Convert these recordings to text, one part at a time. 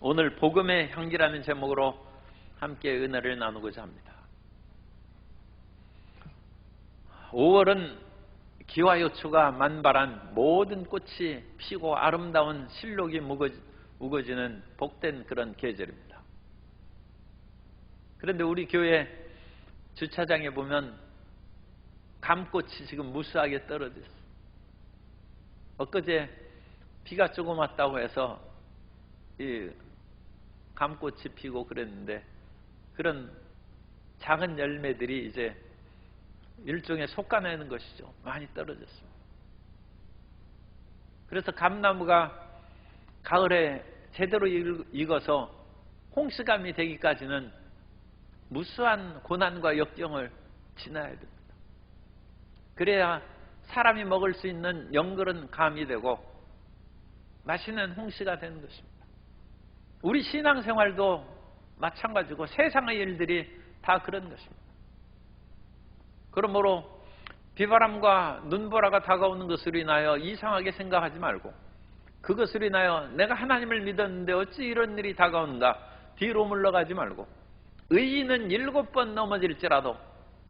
오늘 복음의 향기라는 제목으로 함께 은혜를 나누고자 합니다. 5월은 기와 요초가 만발한 모든 꽃이 피고 아름다운 실록이 묵어지는 복된 그런 계절입니다. 그런데 우리 교회 주차장에 보면 감꽃이 지금 무수하게 떨어져 있어요. 엊그제 비가 조금 왔다고 해서 이 감꽃이 피고 그랬는데 그런 작은 열매들이 이제 일종의 솎아내는 것이죠. 많이 떨어졌습니다. 그래서 감나무가 가을에 제대로 익어서 홍시감이 되기까지는 무수한 고난과 역경을 지나야 됩니다. 그래야 사람이 먹을 수 있는 영글은 감이 되고 맛있는 홍시가 되는 것입니다. 우리 신앙생활도 마찬가지고 세상의 일들이 다 그런 것입니다. 그러므로 비바람과 눈보라가 다가오는 것으로 인하여 이상하게 생각하지 말고, 그것으로 인하여 내가 하나님을 믿었는데 어찌 이런 일이 다가오는가 뒤로 물러가지 말고, 의인은 7번 넘어질지라도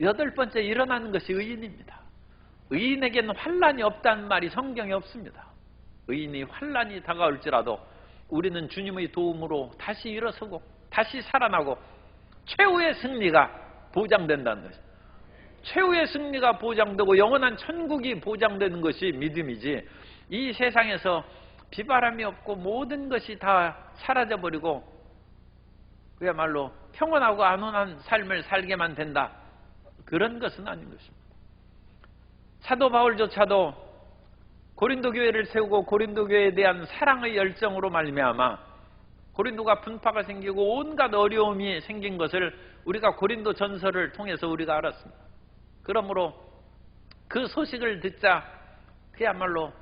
8번째 일어나는 것이 의인입니다. 의인에게는 환난이 없다는 말이 성경에 없습니다. 의인이 환난이 다가올지라도 우리는 주님의 도움으로 다시 일어서고 다시 살아나고 최후의 승리가 보장된다는 것입니다. 최후의 승리가 보장되고 영원한 천국이 보장되는 것이 믿음이지, 이 세상에서 비바람이 없고 모든 것이 다 사라져버리고 그야말로 평온하고 안온한 삶을 살게만 된다, 그런 것은 아닌 것입니다. 사도 바울조차도 고린도 교회를 세우고 고린도 교회에 대한 사랑의 열정으로 말미암아 고린도가 분파가 생기고 온갖 어려움이 생긴 것을 우리가 고린도 전서를 통해서 우리가 알았습니다. 그러므로 그 소식을 듣자 그야말로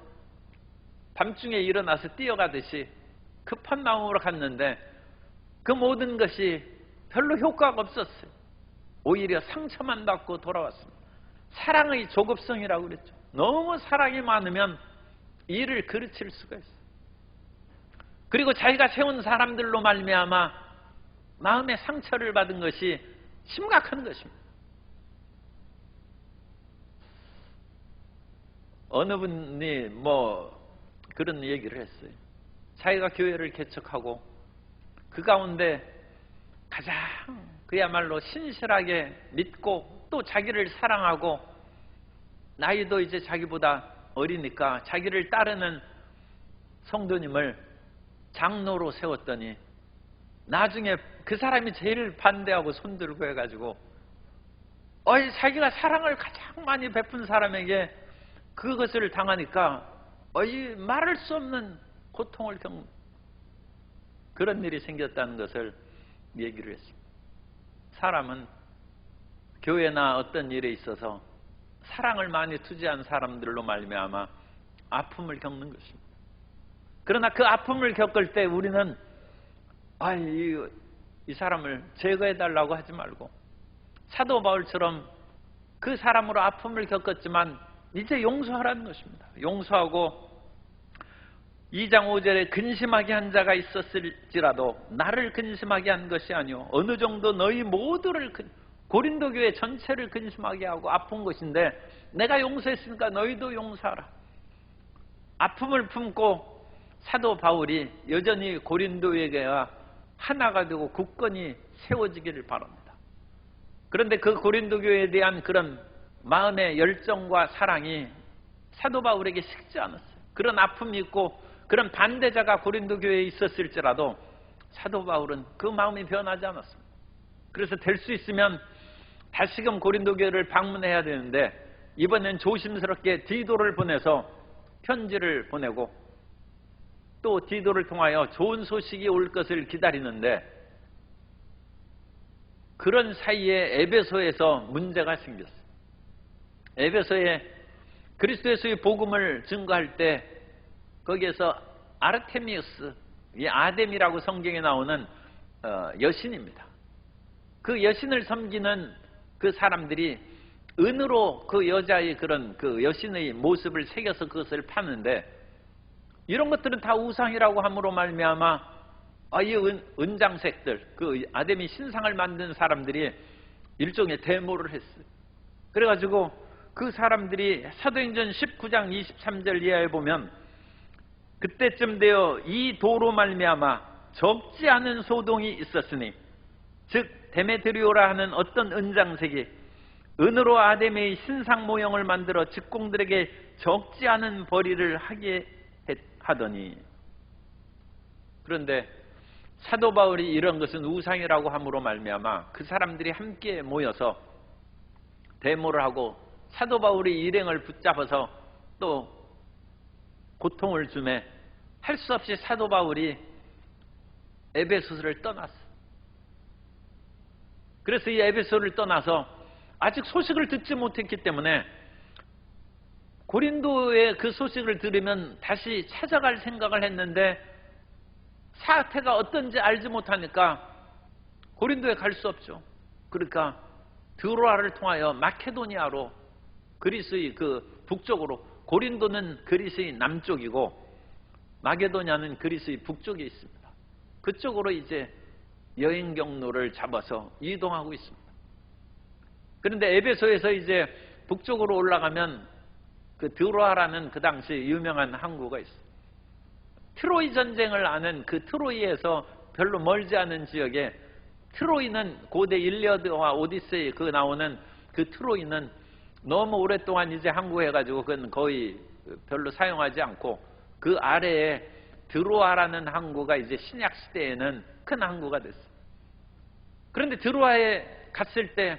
밤중에 일어나서 뛰어가듯이 급한 마음으로 갔는데 그 모든 것이 별로 효과가 없었어요. 오히려 상처만 받고 돌아왔습니다. 사랑의 조급성이라고 그랬죠. 너무 사랑이 많으면 일을 그르칠 수가 있어요. 그리고 자기가 세운 사람들로 말미암아 마음의 상처를 받은 것이 심각한 것입니다. 어느 분이 그런 얘기를 했어요. 자기가 교회를 개척하고 그 가운데 가장 그야말로 신실하게 믿고 또 자기를 사랑하고 나이도 이제 자기보다 어리니까 자기를 따르는 성도님을 장로로 세웠더니 나중에 그 사람이 제일 반대하고 손들고 해가지고 자기가 사랑을 가장 많이 베푼 사람에게 그것을 당하니까 말할 수 없는 고통을 겪는 그런 일이 생겼다는 것을 얘기를 했습니다. 사람은 교회나 어떤 일에 있어서 사랑을 많이 투지한 사람들로 말미암아 아픔을 겪는 것입니다. 그러나 그 아픔을 겪을 때 우리는 이 사람을 제거해달라고 하지 말고 사도 바울처럼 그 사람으로 아픔을 겪었지만 이제 용서하라는 것입니다. 용서하고 2장 5절에 근심하게 한 자가 있었을지라도 나를 근심하게 한 것이 아니오 어느 정도 너희 모두를 고린도 교회 전체를 근심하게 하고 아픈 것인데 내가 용서했으니까 너희도 용서하라. 아픔을 품고 사도 바울이 여전히 고린도에게와 하나가 되고 굳건히 세워지기를 바랍니다. 그런데 그 고린도 교회에 대한 그런 마음의 열정과 사랑이 사도 바울에게 식지 않았어요. 그런 아픔이 있고 그런 반대자가 고린도 교회에 있었을지라도 사도 바울은 그 마음이 변하지 않았습니다. 그래서 될 수 있으면 다시금 고린도 교회를 방문해야 되는데 이번엔 조심스럽게 디도를 보내서 편지를 보내고 또 디도를 통하여 좋은 소식이 올 것을 기다리는데 그런 사이에 에베소에서 문제가 생겼어요. 에베소에 그리스도 예수의 복음을 증거할 때 거기에서 아르테미우스, 이 아뎀이라고 성경에 나오는 여신입니다. 그 여신을 섬기는 그 사람들이 은으로 그 여자의 그런 그 여신의 모습을 새겨서 그것을 파는데 이런 것들은 다 우상이라고 함으로 말미암아 이 은장색들, 그 아데미 신상을 만든 사람들이 일종의 데모를 했어요. 그래가지고 그 사람들이 사도행전 19장 23절 이하에 보면 그때쯤 되어 이 도로 말미암아 적지 않은 소동이 있었으니, 즉 데메드리오라 하는 어떤 은장색이 은으로 아데미의 신상 모형을 만들어 직공들에게 적지 않은 벌이를 하게 하더니. 그런데 사도 바울이 이런 것은 우상이라고 함으로 말미암아 그 사람들이 함께 모여서 데모를 하고 사도 바울의 일행을 붙잡아서 또 고통을 주매 할 수 없이 사도 바울이 에베소를 떠났어. 그래서 이 에베소를 떠나서 아직 소식을 듣지 못했기 때문에 고린도의 그 소식을 들으면 다시 찾아갈 생각을 했는데 사태가 어떤지 알지 못하니까 고린도에 갈 수 없죠. 그러니까 드로아를 통하여 마케도니아로, 그리스의 그 북쪽으로, 고린도는 그리스의 남쪽이고 마게도냐는 그리스의 북쪽에 있습니다. 그쪽으로 이제 여행 경로를 잡아서 이동하고 있습니다. 그런데 에베소에서 이제 북쪽으로 올라가면 그 드로아라는 그 당시 유명한 항구가 있어요. 트로이 전쟁을 아는 그 트로이에서 별로 멀지 않은 지역에, 트로이는 고대 일리어드와 오디세이 그 나오는 그 트로이는 너무 오랫동안 이제 항구해가지고 그건 거의 별로 사용하지 않고 그 아래에 드로아라는 항구가 이제 신약 시대에는 큰 항구가 됐어요. 그런데 드로아에 갔을 때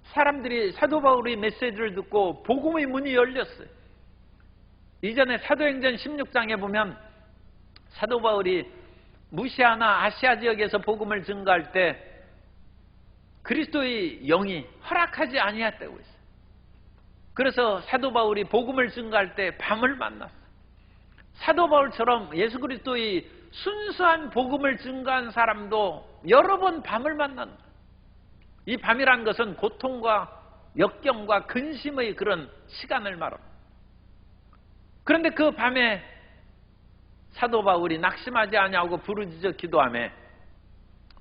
사람들이 사도 바울의 메시지를 듣고 복음의 문이 열렸어요. 이전에 사도행전 16장에 보면 사도 바울이 무시아나 아시아 지역에서 복음을 증거할 때 그리스도의 영이 허락하지 아니했다고 했어요. 그래서 사도 바울이 복음을 증거할 때 밤을 만났어요. 사도 바울처럼 예수 그리스도의 순수한 복음을 증거한 사람도 여러 번 밤을 만난다. 이 밤이란 것은 고통과 역경과 근심의 그런 시간을 말합니다. 그런데 그 밤에 사도 바울이 낙심하지 아니하고 부르짖어 기도하며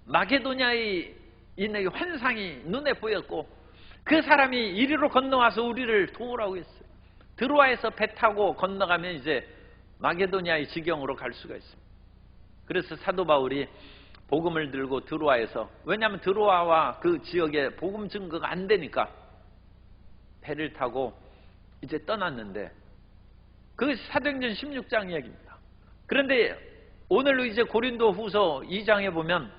마게도냐의 인의 환상이 눈에 보였고 그 사람이 이리로 건너와서 우리를 도우라고 했어요. 드로아에서 배 타고 건너가면 이제 마게도냐의 지경으로 갈 수가 있습니다. 그래서 사도 바울이 복음을 들고 드로아에서, 왜냐하면 드로아와 그 지역에 복음 증거가 안 되니까 배를 타고 이제 떠났는데, 그 사도행전 16장 이야기입니다. 그런데 오늘 이제 고린도 후서 2장에 보면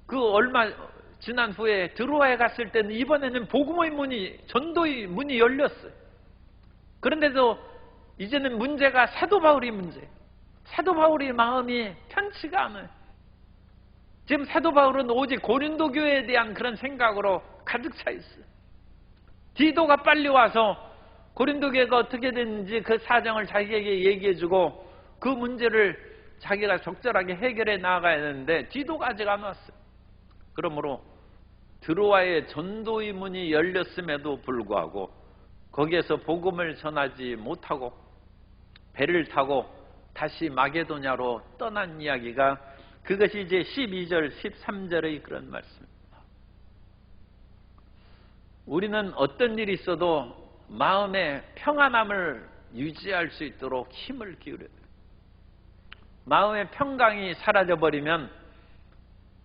그 얼마 지난 후에 드로아에 갔을 때는 이번에는 복음의 문이, 전도의 문이 열렸어요. 그런데도 이제는 문제가 사도 바울이 문제예요. 사도 바울의 마음이 편치가 않아요. 지금 사도 바울은 오직 고린도 교회에 대한 그런 생각으로 가득 차 있어요. 디도가 빨리 와서 고린도 교회가 어떻게 됐는지 그 사정을 자기에게 얘기해주고 그 문제를 자기가 적절하게 해결해 나가야 되는데 디도가 아직 안 왔어요. 그러므로 드로아의 전도의 문이 열렸음에도 불구하고 거기에서 복음을 전하지 못하고 배를 타고 다시 마게도냐로 떠난 이야기가, 그것이 이제 12절, 13절의 그런 말씀입니다. 우리는 어떤 일이 있어도 마음의 평안함을 유지할 수 있도록 힘을 기울여야 돼요. 마음의 평강이 사라져버리면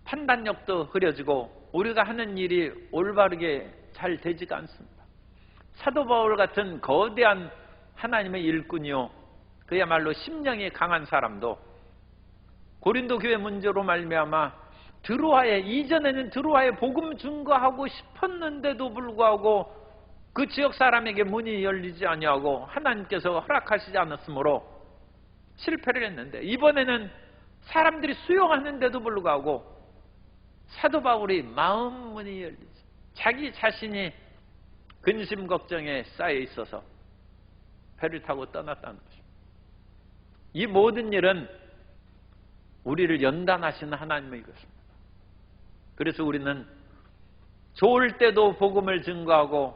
판단력도 흐려지고 우리가 하는 일이 올바르게 잘 되지가 않습니다. 사도 바울 같은 거대한 하나님의 일꾼이요, 그야말로 심령이 강한 사람도 고린도 교회 문제로 말미암아 드로아에, 이전에는 드로아에 복음 증거하고 싶었는데도 불구하고 그 지역 사람에게 문이 열리지 아니하고 하나님께서 허락하시지 않았으므로 실패를 했는데, 이번에는 사람들이 수용하는데도 불구하고 사도 바울이 마음 문이 열리지, 자기 자신이 근심 걱정에 쌓여 있어서 배를 타고 떠났다는 것입니다. 이 모든 일은 우리를 연단하시는 하나님의 것입니다. 그래서 우리는 좋을 때도 복음을 증거하고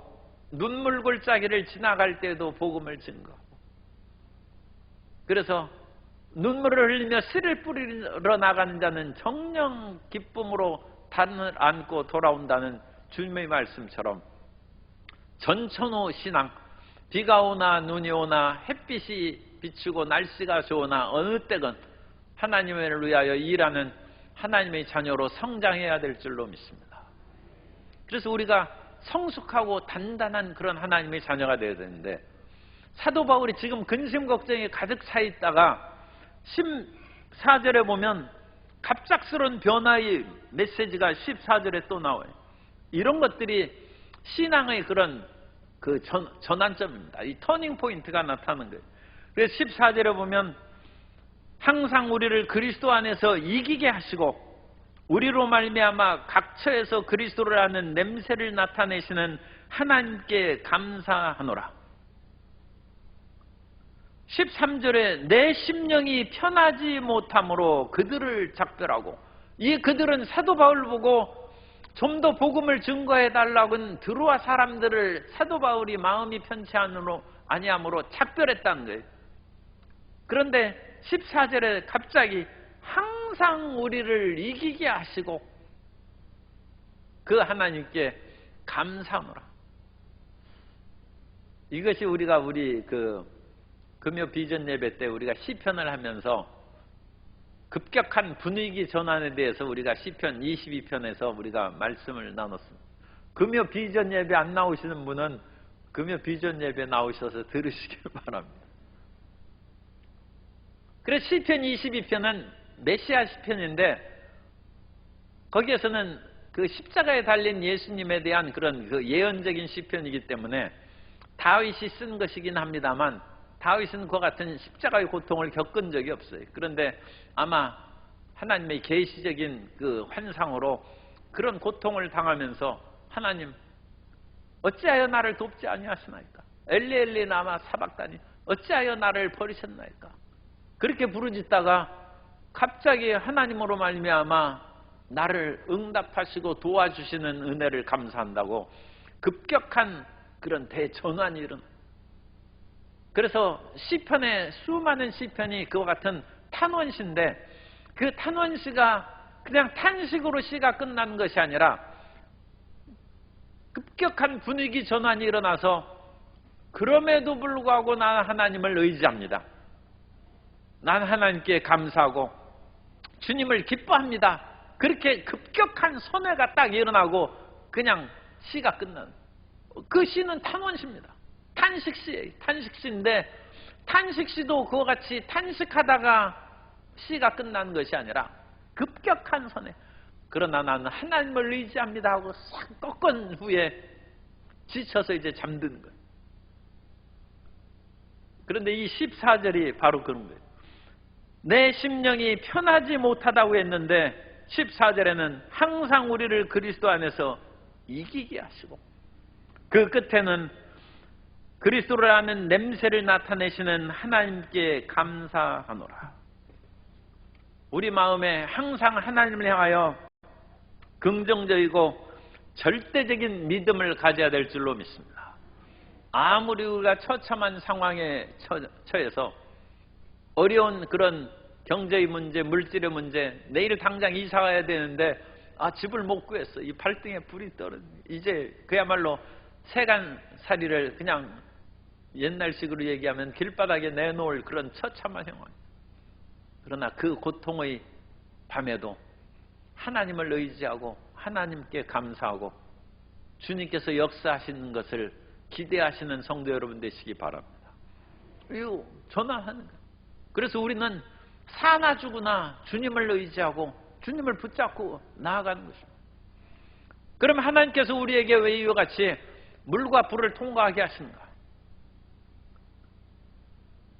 눈물 골짜기를 지나갈 때도 복음을 증거하고, 그래서 눈물을 흘리며 씨를 뿌리러 나가는 자는 정령 기쁨으로 단을 안고 돌아온다는 주님의 말씀처럼 전천후 신앙, 비가 오나 눈이 오나 햇빛이 비추고 날씨가 좋으나 어느 때건 하나님을 위하여 일하는 하나님의 자녀로 성장해야 될 줄로 믿습니다. 그래서 우리가 성숙하고 단단한 그런 하나님의 자녀가 되어야 되는데, 사도 바울이 지금 근심 걱정이 가득 차 있다가 14절에 보면 갑작스러운 변화의 메시지가 14절에 또 나와요. 이런 것들이 신앙의 그런 전환점입니다. 이 터닝 포인트가 나타나는 거예요. 그래서 14절에 보면 항상 우리를 그리스도 안에서 이기게 하시고 우리로 말미암아 각처에서 그리스도를 아는 냄새를 나타내시는 하나님께 감사하노라. 13절에 내 심령이 편하지 못함으로 그들을 작별하고, 이 그들은 사도 바울 보고 좀 더 복음을 증거해달라고는 드로아 사람들을 사도 바울이 마음이 편치 아니함으로 작별했다는 거예요. 그런데 14절에 갑자기 항상 우리를 이기게 하시고 그 하나님께 감사하노라. 이것이 우리가 우리 금요 비전 예배 때 우리가 시편을 하면서 급격한 분위기 전환에 대해서 우리가 시편 22편에서 우리가 말씀을 나눴습니다. 금요 비전 예배 안 나오시는 분은 금요 비전 예배 나오셔서 들으시길 바랍니다. 그래서 시편 22편은 메시아 시편인데, 거기에서는 그 십자가에 달린 예수님에 대한 그런 그 예언적인 시편이기 때문에 다윗이 쓴 것이긴 합니다만, 다윗은 그와 같은 십자가의 고통을 겪은 적이 없어요. 그런데 아마 하나님의 계시적인 그 환상으로 그런 고통을 당하면서 하나님 어찌하여 나를 돕지 아니하시나이까? 엘리 엘리 라마 사박다니 어찌하여 나를 버리셨나이까? 그렇게 부르짖다가 갑자기 하나님으로 말미암아 나를 응답하시고 도와주시는 은혜를 감사한다고 급격한 그런 대전환이 일어나. 그래서 시편에 수많은 시편이 그와 같은 탄원시인데, 그 탄원시가 그냥 탄식으로 시가 끝나는 것이 아니라 급격한 분위기 전환이 일어나서 그럼에도 불구하고 나는 하나님을 의지합니다. 난 하나님께 감사하고 주님을 기뻐합니다. 그렇게 급격한 선회가 딱 일어나고 그냥 시가 끝나는, 그 시는 탄원시입니다. 탄식시예요. 탄식시인데 탄식시도 그와 같이 탄식하다가 시가 끝나는 것이 아니라 급격한 선회. 그러나 나는 하나님을 의지합니다 하고 싹 꺾은 후에 지쳐서 이제 잠드는 거예요. 그런데 이 14절이 바로 그런 거예요. 내 심령이 편하지 못하다고 했는데 14절에는 항상 우리를 그리스도 안에서 이기게 하시고, 그 끝에는 그리스도를 아는 냄새를 나타내시는 하나님께 감사하노라. 우리 마음에 항상 하나님을 향하여 긍정적이고 절대적인 믿음을 가져야 될 줄로 믿습니다. 아무리 우리가 처참한 상황에 처해서 어려운 그런 경제의 문제, 물질의 문제, 내일 당장 이사 가야 되는데 집을 못 구했어. 이 발등에 불이 떨어져. 이제 그야말로 세간살이를 그냥 옛날식으로 얘기하면 길바닥에 내놓을 그런 처참한 상황. 그러나 그 고통의 밤에도 하나님을 의지하고 하나님께 감사하고 주님께서 역사하시는 것을 기대하시는 성도 여러분 되시기 바랍니다. 이거 전화하는 거예요. 그래서 우리는 사나 죽으나 주님을 의지하고 주님을 붙잡고 나아가는 것입니다. 그럼 하나님께서 우리에게 왜 이와 같이 물과 불을 통과하게 하시는가?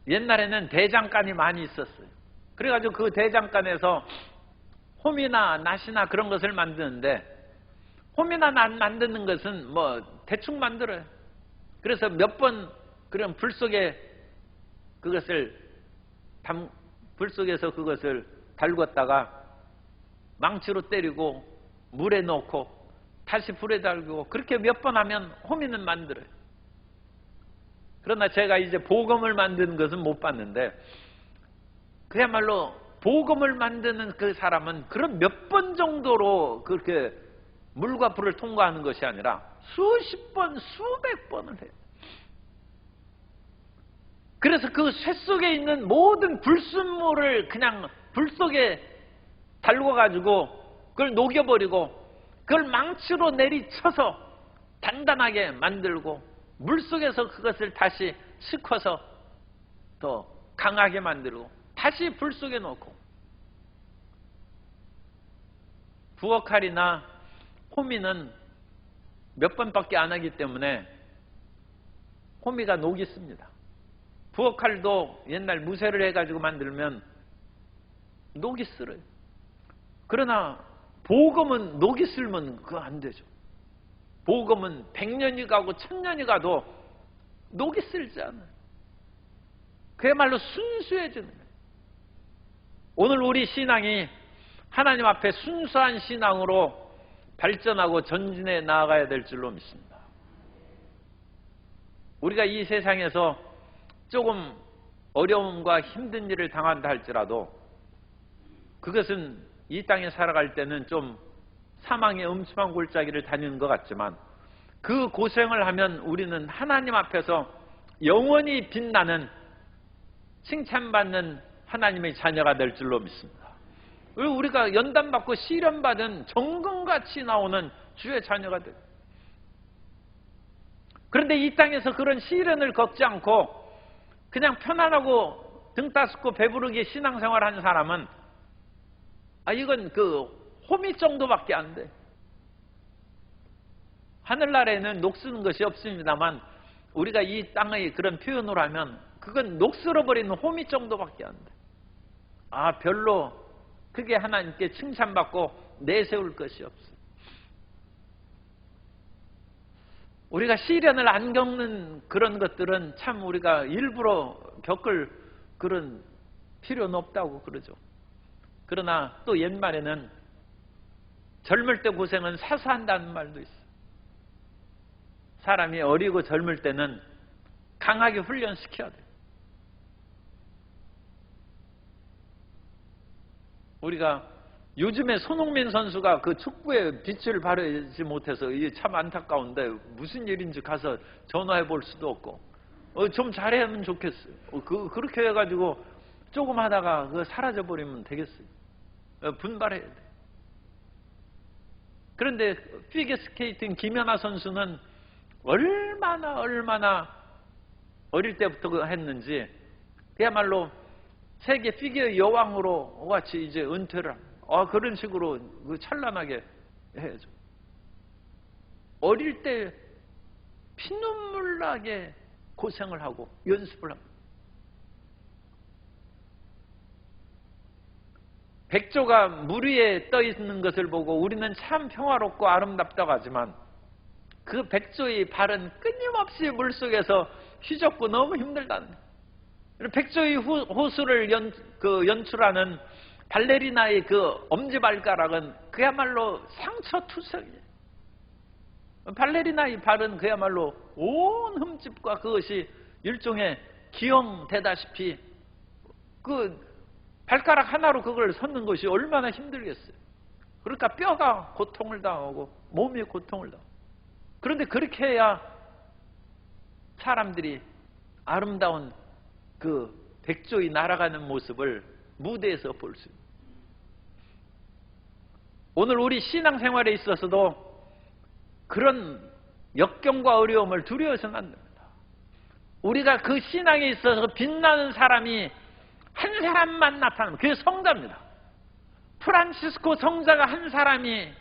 옛날에는 대장간이 많이 있었어요. 그래가지고 그 대장간에서 홈이나 낫이나 그런 것을 만드는데, 홈이나 낫 만드는 것은 뭐 대충 만들어요. 그래서 몇 번 그런 불 속에 그것을 불 속에서 그것을 달궜다가 망치로 때리고 물에 넣고 다시 불에 달고 그렇게 몇 번 하면 호미는 만들어요. 그러나 제가 이제 복음을 만드는 것은 못 봤는데, 그야말로 복음을 만드는 그 사람은 그런 몇 번 정도로 그렇게 물과 불을 통과하는 것이 아니라 수십 번, 수백 번을 해요. 그래서 그 쇠 속에 있는 모든 불순물을 그냥 불 속에 달궈가지고 그걸 녹여버리고 그걸 망치로 내리쳐서 단단하게 만들고 물속에서 그것을 다시 씻어서 더 강하게 만들고 다시 불 속에 넣고, 부엌칼이나 호미는 몇 번밖에 안 하기 때문에 호미가 녹이 씁니다. 부엌칼도 옛날 무쇠를 해가지고 만들면 녹이 쓸어요. 그러나 복음은 녹이 쓸면 그거 안 되죠. 복음은 100년이 가고 1000년이 가도 녹이 쓸지 않아요. 그야말로 순수해지는 거예요. 오늘 우리 신앙이 하나님 앞에 순수한 신앙으로 발전하고 전진해 나아가야 될 줄로 믿습니다. 우리가 이 세상에서 조금 어려움과 힘든 일을 당한다 할지라도 그것은 이 땅에 살아갈 때는 좀 사망의 음침한 골짜기를 다니는 것 같지만 그 고생을 하면 우리는 하나님 앞에서 영원히 빛나는 칭찬받는 하나님의 자녀가 될 줄로 믿습니다. 우리가 연단받고 시련받은 정금같이 나오는 주의 자녀가 돼요. 그런데 이 땅에서 그런 시련을 겪지 않고 그냥 편안하고 등 따숩고 배부르게 신앙생활하는 사람은 이건 그 호미 정도밖에 안 돼. 하늘나라에는 녹쓰는 것이 없습니다만 우리가 이 땅의 그런 표현으로 하면 그건 녹슬어버리는 호미 정도밖에 안 돼. 별로 크게 하나님께 칭찬받고 내세울 것이 없어. 우리가 시련을 안 겪는 그런 것들은 참 우리가 일부러 겪을 그런 필요는 없다고 그러죠. 그러나 또 옛말에는 젊을 때 고생은 사서 한다는 말도 있어. 사람이 어리고 젊을 때는 강하게 훈련시켜야 돼. 우리가 요즘에 손흥민 선수가 그 축구에 빛을 발하지 못해서 이게 참 안타까운데 무슨 일인지 가서 전화해 볼 수도 없고 좀 잘하면 좋겠어요. 그렇게 해가지고 조금 하다가 그거 사라져 버리면 되겠어요. 분발해야 돼. 그런데 피겨스케이팅 김연아 선수는 얼마나 어릴 때부터 했는지 그야말로 세계 피겨 여왕으로 같이 이제 은퇴를 합니다. 그런 식으로 찬란하게 해야죠. 어릴 때 피눈물 나게 고생을 하고 연습을 합니다. 백조가 물 위에 떠 있는 것을 보고 우리는 참 평화롭고 아름답다고 하지만 그 백조의 발은 끊임없이 물속에서 휘젓고 너무 힘들다는 거예요. 백조의 호수를 연출하는 발레리나의 그 엄지발가락은 그야말로 상처투성이에요. 발레리나의 발은 그야말로 온 흠집과 그것이 일종의 기형되다시피 그 발가락 하나로 그걸 섰는 것이 얼마나 힘들겠어요. 그러니까 뼈가 고통을 당하고 몸이 고통을 당하고. 그런데 그렇게 해야 사람들이 아름다운 그 백조의 날아가는 모습을 무대에서 볼 수 있습니다. 오늘 우리 신앙생활에 있어서도 그런 역경과 어려움을 두려워서는 안 됩니다. 우리가 그 신앙에 있어서 빛나는 사람이 한 사람만 나타나면 그게 성자입니다. 프란치스코 성자가 한 사람이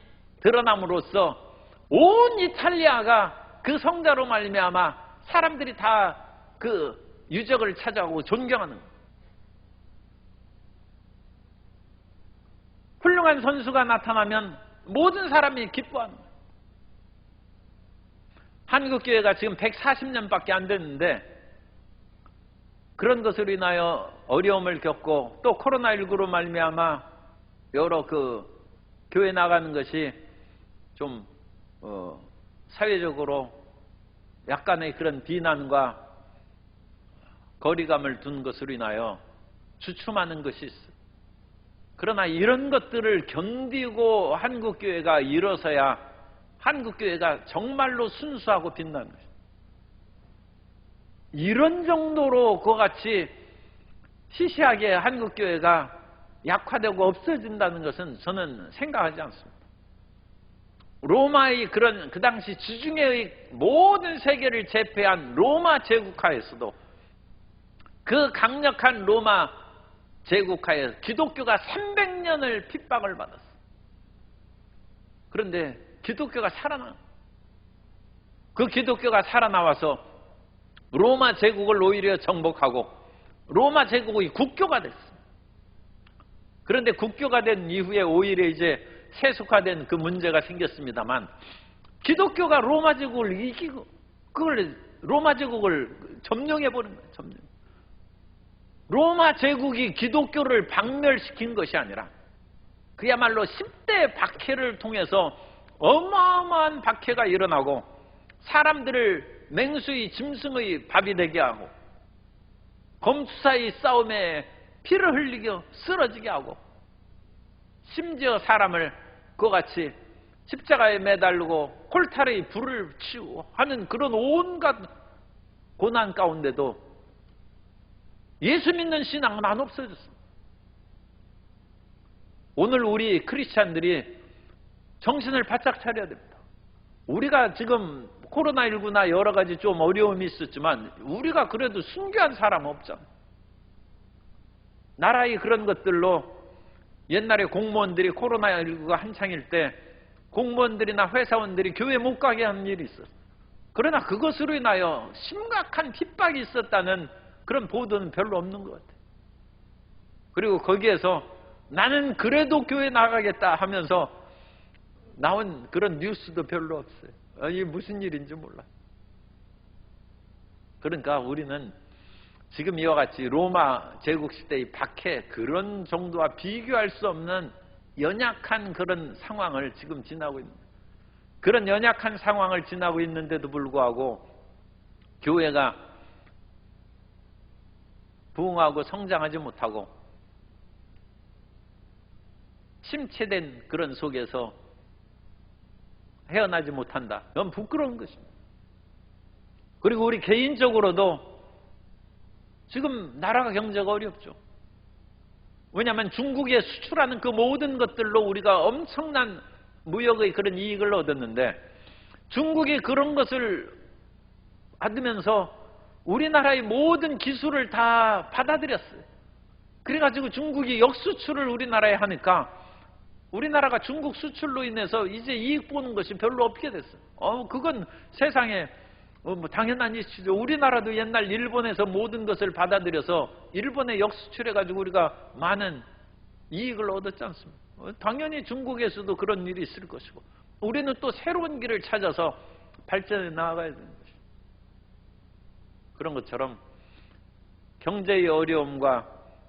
드러남으로써 온 이탈리아가 그 성자로 말미암아 사람들이 다 그 유적을 찾아오고 존경하는 거예요. 훌륭한 선수가 나타나면 모든 사람이 기뻐하는 거예요. 한국교회가 지금 140년밖에 안 됐는데 그런 것으로 인하여 어려움을 겪고 또 코로나19로 말미암아 여러 그 교회 나가는 것이 좀 사회적으로 약간의 그런 비난과 거리감을 둔 것으로 인하여 주춤하는 것이 있어. 그러나 이런 것들을 견디고 한국교회가 일어서야 한국교회가 정말로 순수하고 빛나는 것입니다. 이런 정도로 그와 같이 시시하게 한국교회가 약화되고 없어진다는 것은 저는 생각하지 않습니다. 로마의 그런 그 당시 지중해의 모든 세계를 제패한 로마 제국하에서도 그 강력한 로마 제국하에 기독교가 300년을 핍박을 받았어요. 그런데 기독교가 그 기독교가 살아나와서 로마 제국을 오히려 정복하고 로마 제국의 국교가 됐어요. 그런데 국교가 된 이후에 오히려 이제 세속화된 그 문제가 생겼습니다만 기독교가 로마 제국을 이기고 그걸 로마 제국을 점령해버린 거예요. 로마 제국이 기독교를 박멸시킨 것이 아니라 그야말로 10대 박해를 통해서 어마어마한 박해가 일어나고 사람들을 맹수의 짐승의 밥이 되게 하고 검투사의 싸움에 피를 흘리게 쓰러지게 하고 심지어 사람을 그와 같이 십자가에 매달고 콜탈의 불을 치우고 하는 그런 온갖 고난 가운데도 예수 믿는 신앙은 안 없어졌습니다. 오늘 우리 크리스찬들이 정신을 바짝 차려야 됩니다. 우리가 지금 코로나19나 여러 가지 좀 어려움이 있었지만 우리가 그래도 순교한 사람 없잖아요. 나라의 그런 것들로 옛날에 공무원들이 코로나19가 한창일 때 공무원들이나 회사원들이 교회 못 가게 하는 일이 있었어요. 그러나 그것으로 인하여 심각한 핍박이 있었다는 그런 보도는 별로 없는 것 같아요. 그리고 거기에서 나는 그래도 교회 나가겠다 하면서 나온 그런 뉴스도 별로 없어요. 이게 무슨 일인지 몰라. 그러니까 우리는 지금 이와 같이 로마 제국 시대의 박해 그런 정도와 비교할 수 없는 연약한 그런 상황을 지금 지나고 있는 그런 연약한 상황을 지나고 있는데도 불구하고 교회가 부흥하고 성장하지 못하고 침체된 그런 속에서 헤어나지 못한다. 너무 부끄러운 것입니다. 그리고 우리 개인적으로도 지금 나라가 경제가 어렵죠. 왜냐하면 중국에 수출하는 그 모든 것들로 우리가 엄청난 무역의 그런 이익을 얻었는데 중국이 그런 것을 받으면서 우리나라의 모든 기술을 다 받아들였어요. 그래가지고 중국이 역수출을 우리나라에 하니까 우리나라가 중국 수출로 인해서 이제 이익 보는 것이 별로 없게 됐어요. 그건 세상에 뭐 당연한 이슈죠. 우리나라도 옛날 일본에서 모든 것을 받아들여서 일본에 역수출해가지고 우리가 많은 이익을 얻었지 않습니까? 당연히 중국에서도 그런 일이 있을 것이고 우리는 또 새로운 길을 찾아서 발전해 나아가야 되는 것이죠. 그런 것처럼 경제의 어려움과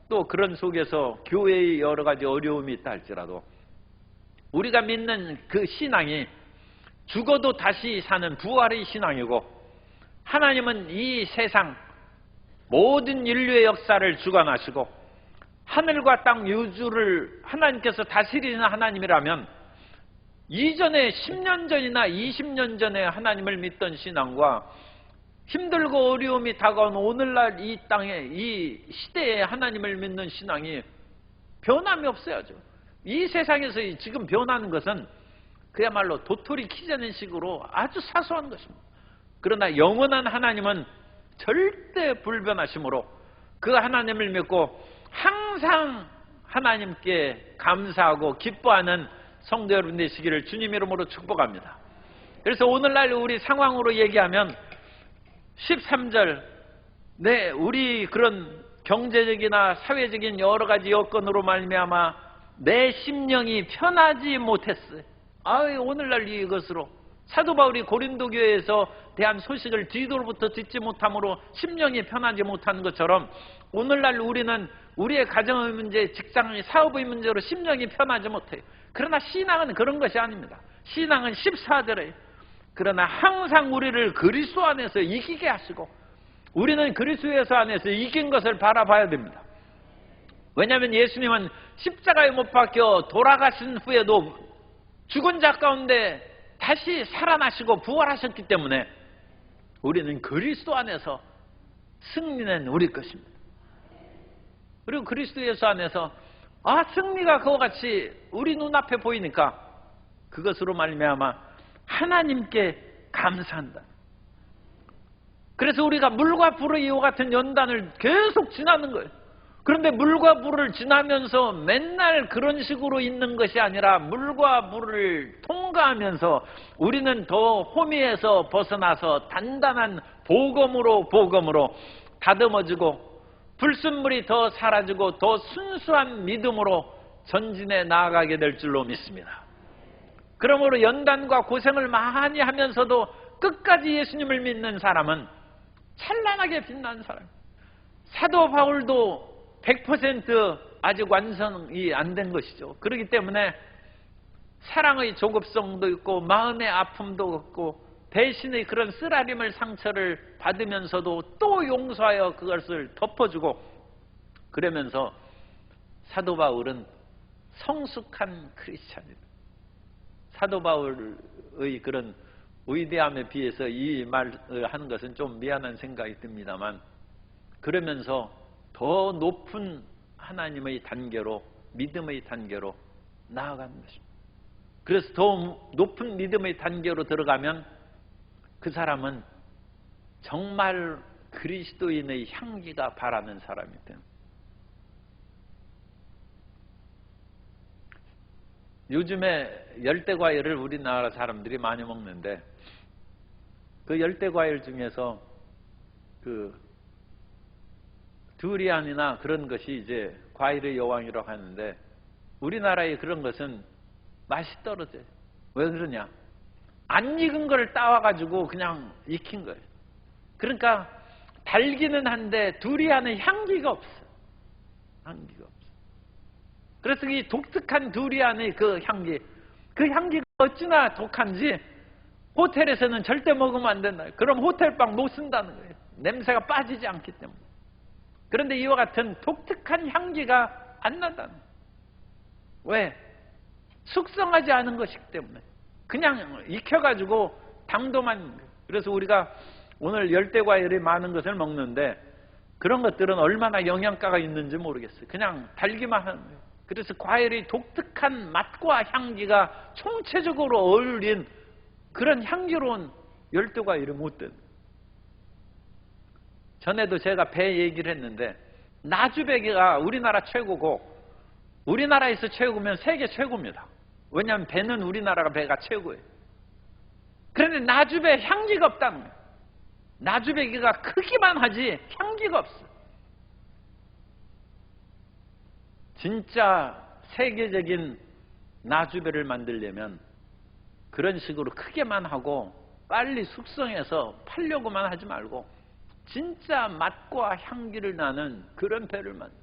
또 그런 속에서 교회의 여러 가지 어려움이 있다 할지라도 우리가 믿는 그 신앙이 죽어도 다시 사는 부활의 신앙이고 하나님은 이 세상 모든 인류의 역사를 주관하시고 하늘과 땅 우주를 하나님께서 다스리는 하나님이라면 이전에 10년 전이나 20년 전에 하나님을 믿던 신앙과 힘들고 어려움이 다가온 오늘날 이 땅에 이 시대에 하나님을 믿는 신앙이 변함이 없어야죠. 이 세상에서 지금 변하는 것은 그야말로 도토리 키자는 식으로 아주 사소한 것입니다. 그러나 영원한 하나님은 절대 불변하심으로 그 하나님을 믿고 항상 하나님께 감사하고 기뻐하는 성도 여러분 되시기를 주님 이름으로 축복합니다. 그래서 오늘날 우리 상황으로 얘기하면 13절 우리 그런 경제적이나 사회적인 여러 가지 여건으로 말미암아 내 심령이 편하지 못했어요. 오늘날 이것으로 사도 바울이 고린도 교회에서 대한 소식을 디도로부터 듣지 못함으로 심령이 편하지 못하는 것처럼 오늘날 우리는 우리의 가정의 문제, 직장의 사업의 문제로 심령이 편하지 못해요. 그러나 신앙은 그런 것이 아닙니다. 신앙은 14절에 그러나 항상 우리를 그리스도 안에서 이기게 하시고 우리는 그리스도 예수 안에서 이긴 것을 바라봐야 됩니다. 왜냐하면 예수님은 십자가에 못 박혀 돌아가신 후에도 죽은 자 가운데 다시 살아나시고 부활하셨기 때문에 우리는 그리스도 안에서 승리는 우리 것입니다. 그리고 그리스도 예수 안에서 승리가 그와 같이 우리 눈앞에 보이니까 그것으로 말미암아 하나님께 감사한다. 그래서 우리가 물과 불의 이와 같은 연단을 계속 지나는 거예요. 그런데 물과 불을 지나면서 맨날 그런 식으로 있는 것이 아니라 물과 불을 통과하면서 우리는 더 호미에서 벗어나서 단단한 복음으로 다듬어지고 불순물이 더 사라지고 더 순수한 믿음으로 전진해 나아가게 될 줄로 믿습니다. 그러므로 연단과 고생을 많이 하면서도 끝까지 예수님을 믿는 사람은 찬란하게 빛나는 사람. 사도 바울도 100% 아직 완성이 안 된 것이죠. 그렇기 때문에 사랑의 조급성도 있고 마음의 아픔도 있고 배신의 그런 쓰라림을 상처를 받으면서도 또 용서하여 그것을 덮어주고 그러면서 사도 바울은 성숙한 크리스찬이다. 사도 바울의 그런 위대함에 비해서 이 말을 하는 것은 좀 미안한 생각이 듭니다만 그러면서 더 높은 하나님의 단계로 믿음의 단계로 나아가는 것입니다. 그래서 더 높은 믿음의 단계로 들어가면 그 사람은 정말 그리스도인의 향기가 바라는 사람이 됩니다. 요즘에 열대과일을 우리나라 사람들이 많이 먹는데 그 열대과일 중에서 그 두리안이나 그런 것이 이제 과일의 여왕이라고 하는데 우리나라의 그런 것은 맛이 떨어져요. 왜 그러냐? 안 익은 걸 따와가지고 그냥 익힌 거예요. 그러니까 달기는 한데 두리안의 향기가 없어요. 향기가 없어요. 그래서 이 독특한 두리안의 그 향기가 어찌나 독한지 호텔에서는 절대 먹으면 안 된다. 그럼 호텔빵 못 쓴다는 거예요. 냄새가 빠지지 않기 때문에. 그런데 이와 같은 독특한 향기가 안 난다는 거예요. 왜? 숙성하지 않은 것이기 때문에. 그냥 익혀가지고 당도만. 그래서 우리가 오늘 열대과일이 많은 것을 먹는데 그런 것들은 얼마나 영양가가 있는지 모르겠어요. 그냥 달기만 하는 거예요. 그래서 과일의 독특한 맛과 향기가 총체적으로 어울린 그런 향기로운 열대과일이 못 돼요. 전에도 제가 배 얘기를 했는데 나주배가 우리나라 최고고 우리나라에서 최고면 세계 최고입니다. 왜냐하면 배는 우리나라가 배가 최고예요. 그런데 나주배 향기가 없다는 거예요. 나주배기가 크기만 하지 향기가 없어요. 진짜 세계적인 나주배를 만들려면 그런 식으로 크게만 하고 빨리 숙성해서 팔려고만 하지 말고 진짜 맛과 향기를 나는 그런 배를 만든다.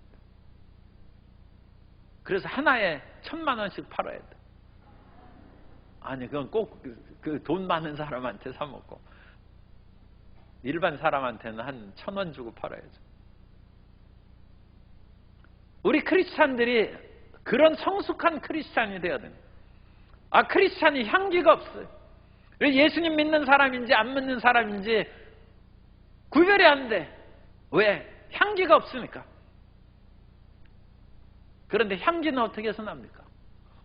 그래서 하나에 1,000만 원씩 팔아야 돼. 아니 그건 꼭 그 돈 많은 사람한테 사 먹고 일반 사람한테는 한 1,000원 주고 팔아야죠. 우리 크리스찬들이 그런 성숙한 크리스찬이 되어야 됩니다. 크리스찬이 향기가 없어요. 예수님 믿는 사람인지 안 믿는 사람인지 구별이 안 돼. 왜? 향기가 없으니까. 그런데 향기는 어떻게 해서 납니까?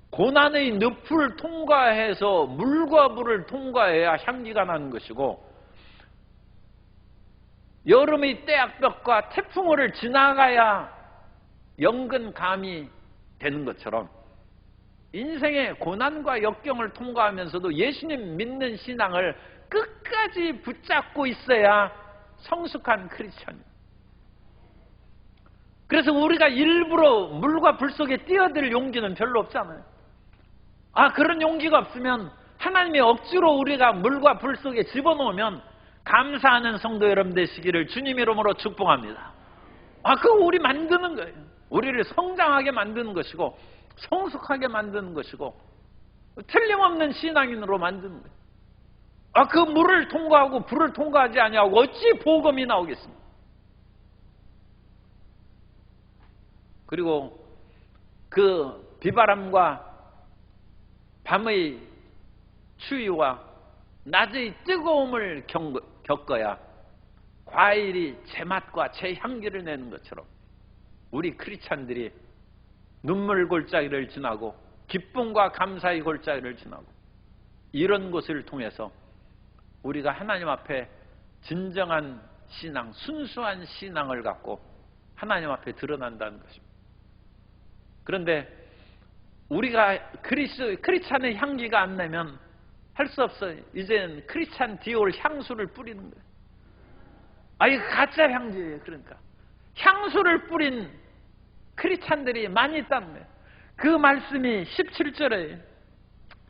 고난의 늪을 통과해서 물과 불을 통과해야 향기가 나는 것이고 여름의 떼약볕과 태풍을 지나가야 영근감이 되는 것처럼 인생의 고난과 역경을 통과하면서도 예수님 믿는 신앙을 끝까지 붙잡고 있어야 성숙한 크리스천이에요. 그래서 우리가 일부러 물과 불 속에 뛰어들 용기는 별로 없잖아요. 그런 용기가 없으면 하나님이 억지로 우리가 물과 불 속에 집어넣으면 감사하는 성도 여러분 되시기를 주님 이름으로 축복합니다. 그거 우리 만드는 거예요. 우리를 성장하게 만드는 것이고 성숙하게 만드는 것이고 틀림없는 신앙인으로 만드는 거예요. 그 물을 통과하고 불을 통과하지 아니하고 어찌 복음이 나오겠습니까? 그리고 그 비바람과 밤의 추위와 낮의 뜨거움을 겪어야 과일이 제 맛과 제 향기를 내는 것처럼 우리 크리스찬들이 눈물 골짜기를 지나고 기쁨과 감사의 골짜기를 지나고 이런 것을 통해서 우리가 하나님 앞에 진정한 신앙, 순수한 신앙을 갖고 하나님 앞에 드러난다는 것입니다. 그런데 우리가 크리스찬의 향기가 안 나면 할 수 없어요. 이제는 크리스찬 디올 향수를 뿌리는 거예요. 이거 가짜 향기예요. 그러니까 향수를 뿌린 크리스찬들이 많이 있다는 거예요. 그 말씀이 17절에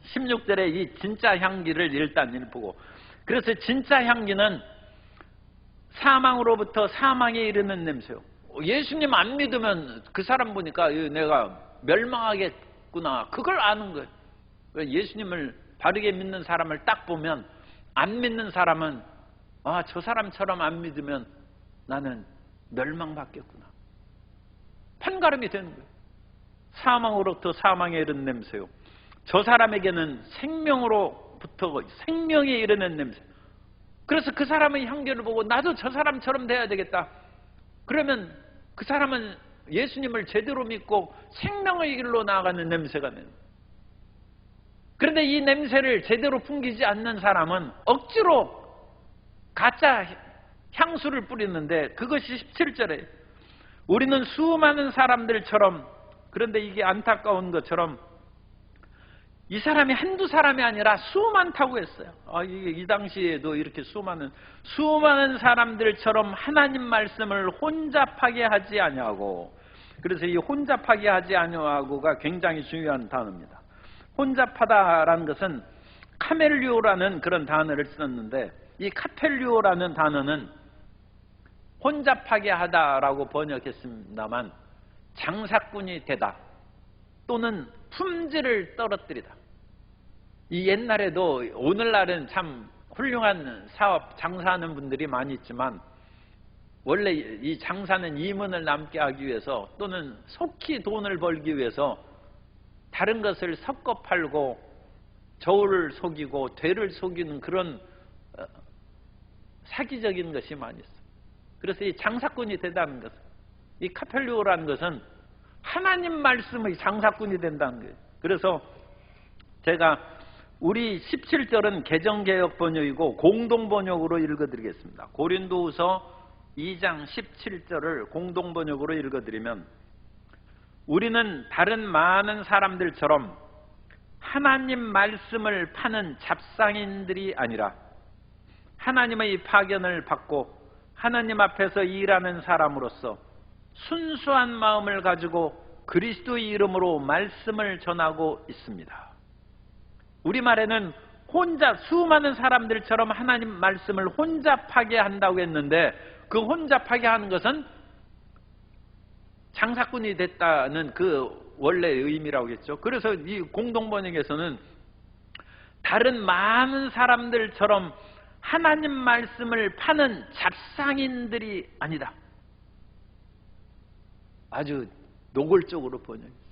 16절에 이 진짜 향기를 일단 읽고, 그래서 진짜 향기는 사망으로부터 사망에 이르는 냄새요. 예수님 안 믿으면 그 사람 보니까 내가 멸망하겠구나, 그걸 아는 거예요. 예수님을 바르게 믿는 사람을 딱 보면 안 믿는 사람은 저 사람처럼 안 믿으면 나는 멸망받겠구나, 판가름이 되는 거예요. 사망으로부터 사망에 이르는 냄새요, 저 사람에게는 생명으로부터 생명에 이르는 냄새. 그래서 그 사람의 향기를 보고 나도 저 사람처럼 돼야 되겠다. 그러면 그 사람은 예수님을 제대로 믿고 생명의 길로 나아가는 냄새가 나요. 그런데 이 냄새를 제대로 풍기지 않는 사람은 억지로 가짜 향수를 뿌리는데, 그것이 17절에 우리는 수많은 사람들처럼, 그런데 이게 안타까운 것처럼 이 사람이 한두 사람이 아니라 수많다고 했어요. 이 당시에도 이렇게 수많은 사람들처럼 하나님 말씀을 혼잡하게 하지 아니하고, 그래서 이 혼잡하게 하지 아니하고가 굉장히 중요한 단어입니다. 혼잡하다라는 것은 카멜리오라는 그런 단어를 썼는데, 이 카펠리오라는 단어는 혼잡하게 하다라고 번역했습니다만 장사꾼이 되다 또는 품질을 떨어뜨리다. 이 옛날에도, 오늘날은 참 훌륭한 사업, 장사하는 분들이 많이 있지만 원래 이 장사는 이문을 남게 하기 위해서 또는 속히 돈을 벌기 위해서 다른 것을 섞어 팔고 저울을 속이고 되를 속이는 그런 사기적인 것이 많이 있어요. 그래서 이 장사꾼이 된다는 것은, 이 카펠리오라는 것은 하나님 말씀의 장사꾼이 된다는 거예요. 그래서 제가 우리 17절은 개정개혁 번역이고 공동번역으로 읽어드리겠습니다. 고린도후서 2장 17절을 공동번역으로 읽어드리면, 우리는 다른 많은 사람들처럼 하나님 말씀을 파는 잡상인들이 아니라 하나님의 파견을 받고 하나님 앞에서 일하는 사람으로서 순수한 마음을 가지고 그리스도의 이름으로 말씀을 전하고 있습니다. 우리말에는 수많은 사람들처럼 하나님 말씀을 혼잡하게 한다고 했는데, 그 혼잡하게 하는 것은 장사꾼이 됐다는 그 원래의 의미라고 했죠. 그래서 이 공동번역에서는 다른 많은 사람들처럼 하나님 말씀을 파는 잡상인들이 아니다, 아주 노골적으로 번역했어요.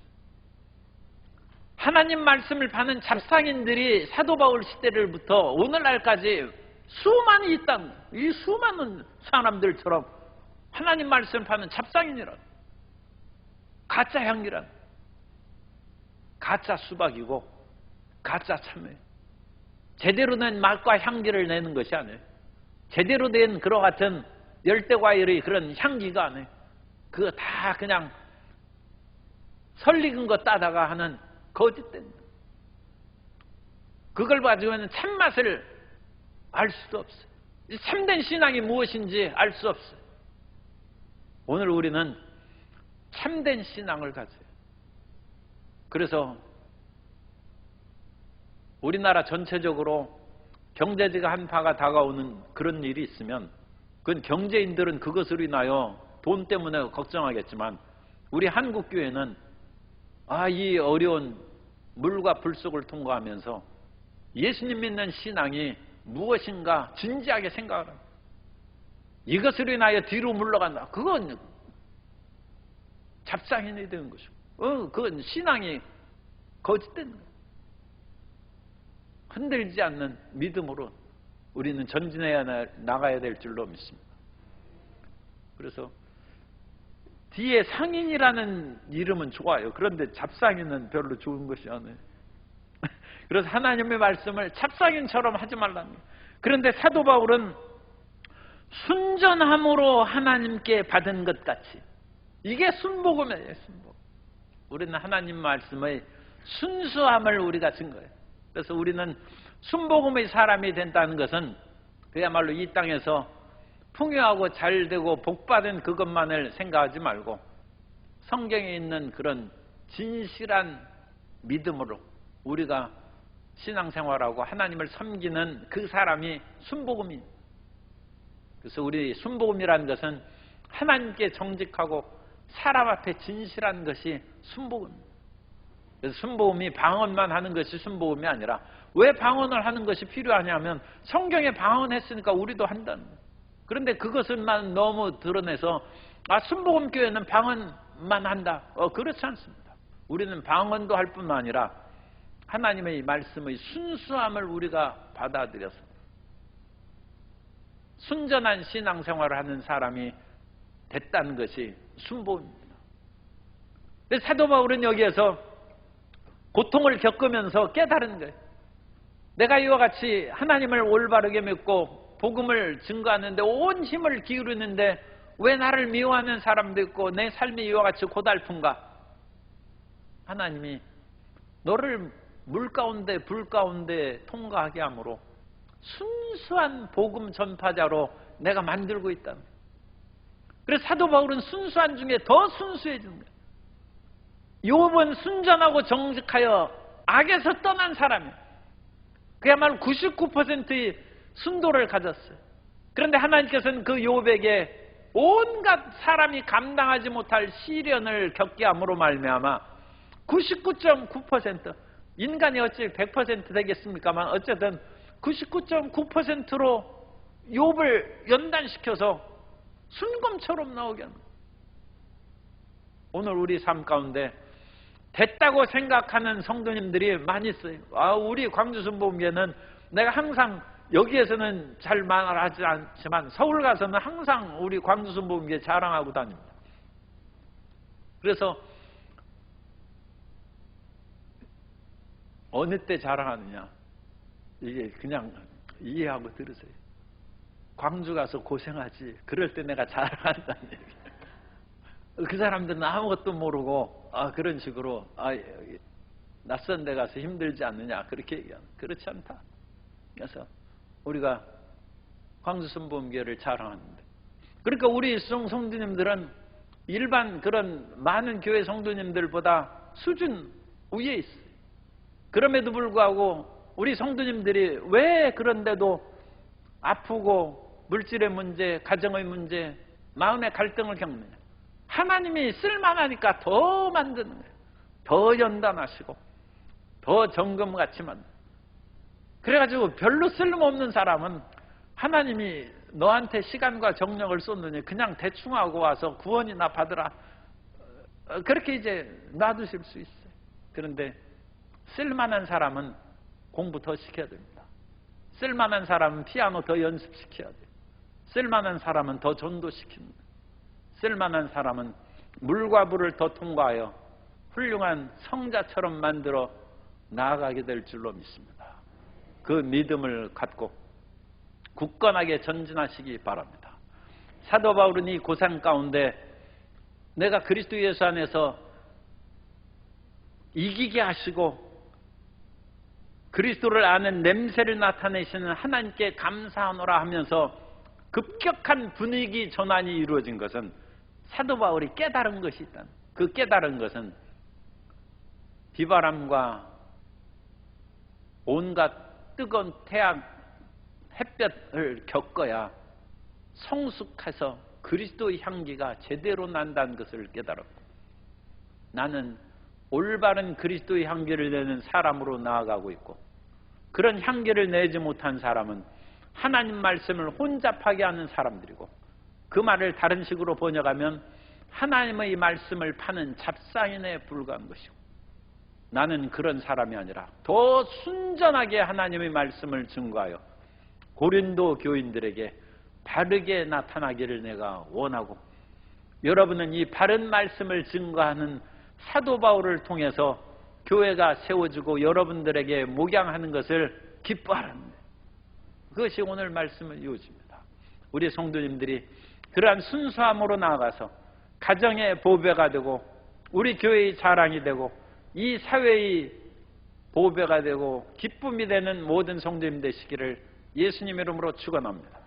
하나님 말씀을 파는 잡상인들이 사도 바울 시대를부터 오늘날까지 수많이 있다는 거예요. 이 수많은 사람들처럼 하나님 말씀을 파는 잡상인이란, 가짜 향기란, 가짜 수박이고 가짜 참외, 제대로 된 맛과 향기를 내는 것이 아니에요. 제대로 된 그와 같은 열대과일의 그런 향기가 아니에요. 그거 다 그냥 설익은 거 따다가 하는 거짓된, 그걸 가지고는 참맛을 알 수도 없어요. 참된 신앙이 무엇인지 알 수 없어요. 오늘 우리는 참된 신앙을 가져요. 그래서 우리나라 전체적으로 경제지가 한파가 다가오는 그런 일이 있으면, 그건 경제인들은 그것으로 인하여 돈 때문에 걱정하겠지만, 우리 한국교회는 이 어려운 물과 불 속을 통과하면서 예수님 믿는 신앙이 무엇인가 진지하게 생각을 합니다. 이것으로 인하여 뒤로 물러간다, 그건 잡상인이 되는 것이고, 그건 신앙이 거짓된 거예요. 흔들리지 않는 믿음으로 우리는 전진해야 나가야 될 줄로 믿습니다. 그래서 뒤에 상인이라는 이름은 좋아요. 그런데 잡상인은 별로 좋은 것이 아니에요. 그래서 하나님의 말씀을 잡상인처럼 하지 말라는 거예요. 그런데 사도 바울은 순전함으로 하나님께 받은 것 같이, 이게 순복음이에요. 순복음. 우리는 하나님 말씀의 순수함을 우리가 증거해요. 그래서 우리는 순복음의 사람이 된다는 것은 그야말로 이 땅에서 풍요하고 잘되고 복받은 그것만을 생각하지 말고 성경에 있는 그런 진실한 믿음으로 우리가 신앙생활하고 하나님을 섬기는 그 사람이 순복음입니다. 그래서 우리 순복음이라는 것은 하나님께 정직하고 사람 앞에 진실한 것이 순복음입니다. 그래서 순복음이 방언만 하는 것이 순복음이 아니라, 왜 방언을 하는 것이 필요하냐면 성경에 방언했으니까 우리도 한다는 거예요. 그런데 그것을만 너무 드러내서 순복음 교회는 방언만 한다, 그렇지 않습니다. 우리는 방언도 할 뿐만 아니라 하나님의 말씀의 순수함을 우리가 받아들여서 순전한 신앙생활을 하는 사람이 됐다는 것이 순복음입니다. 사도 바울은 여기에서 고통을 겪으면서 깨달은 거예요. 내가 이와 같이 하나님을 올바르게 믿고 복음을 증거하는데 온 힘을 기울이는데 왜 나를 미워하는 사람도 있고 내 삶이 이와 같이 고달픈가? 하나님이 너를 물 가운데 불 가운데 통과하게 함으로 순수한 복음 전파자로 내가 만들고 있다. 그래서 사도 바울은 순수한 중에 더 순수해진 거예요. 욥은 순전하고 정직하여 악에서 떠난 사람이에요. 그야말로 99%의 순도를 가졌어요. 그런데 하나님께서는 그 욥에게 온갖 사람이 감당하지 못할 시련을 겪게 함으로 말미암아 99.9%, 인간이 어찌 100% 되겠습니까만 어쨌든 99.9%로 욥을 연단시켜서 순검처럼 나오게 합니다. 오늘 우리 삶 가운데 됐다고 생각하는 성도님들이 많이 있어요. 우리 광주순복음교회는 내가 항상 여기에서는 잘 말하지 않지만 서울 가서는 항상 우리 광주순복음교회 자랑하고 다닙니다. 그래서 어느 때 자랑하느냐, 이게 그냥 이해하고 들으세요. 광주 가서 고생하지, 그럴 때 내가 자랑한다는 얘기예요. 그 사람들은 아무것도 모르고 그런 식으로 낯선 데 가서 힘들지 않느냐 그렇게 얘기하는, 그렇지 않다. 그래서 우리가 광주순복음교회를 자랑하는데, 그러니까 우리 성도님들은 일반 그런 많은 교회 성도님들보다 수준 위에 있어요. 그럼에도 불구하고 우리 성도님들이 왜 그런데도 아프고 물질의 문제, 가정의 문제, 마음의 갈등을 겪느냐? 하나님이 쓸만하니까 더 만드는 거예요. 더 연단하시고 더 정금같이 만드는. 그래가지고 별로 쓸모없는 사람은 하나님이 너한테 시간과 정력을 쏟느니 그냥 대충 하고 와서 구원이나 받으라, 그렇게 이제 놔두실 수 있어요. 그런데 쓸만한 사람은 공부 더 시켜야 됩니다. 쓸만한 사람은 피아노 더 연습시켜야 돼요. 쓸만한 사람은 더 전도시킵니다. 쓸만한 사람은 물과 불을 더 통과하여 훌륭한 성자처럼 만들어 나아가게 될 줄로 믿습니다. 그 믿음을 갖고 굳건하게 전진하시기 바랍니다. 사도 바울은 이 고생 가운데 내가 그리스도 예수 안에서 이기게 하시고 그리스도를 아는 냄새를 나타내시는 하나님께 감사하노라 하면서 급격한 분위기 전환이 이루어진 것은 사도 바울이 깨달은 것이 있다. 그 깨달은 것은 비바람과 온갖 뜨거운 태양, 햇볕을 겪어야 성숙해서 그리스도의 향기가 제대로 난다는 것을 깨달았고, 나는 올바른 그리스도의 향기를 내는 사람으로 나아가고 있고, 그런 향기를 내지 못한 사람은 하나님 말씀을 혼잡하게 하는 사람들이고, 그 말을 다른 식으로 번역하면 하나님의 말씀을 파는 잡상인에 불과한 것이고, 나는 그런 사람이 아니라 더 순전하게 하나님의 말씀을 증거하여 고린도 교인들에게 바르게 나타나기를 내가 원하고, 여러분은 이 바른 말씀을 증거하는 사도 바울을 통해서 교회가 세워지고 여러분들에게 목양하는 것을 기뻐하는 거예요. 그것이 오늘 말씀의 이유입니다. 우리 성도님들이 그러한 순수함으로 나아가서 가정의 보배가 되고 우리 교회의 자랑이 되고 이 사회의 보배가 되고 기쁨이 되는 모든 성도님 되시기를 예수님 이름으로 축원합니다.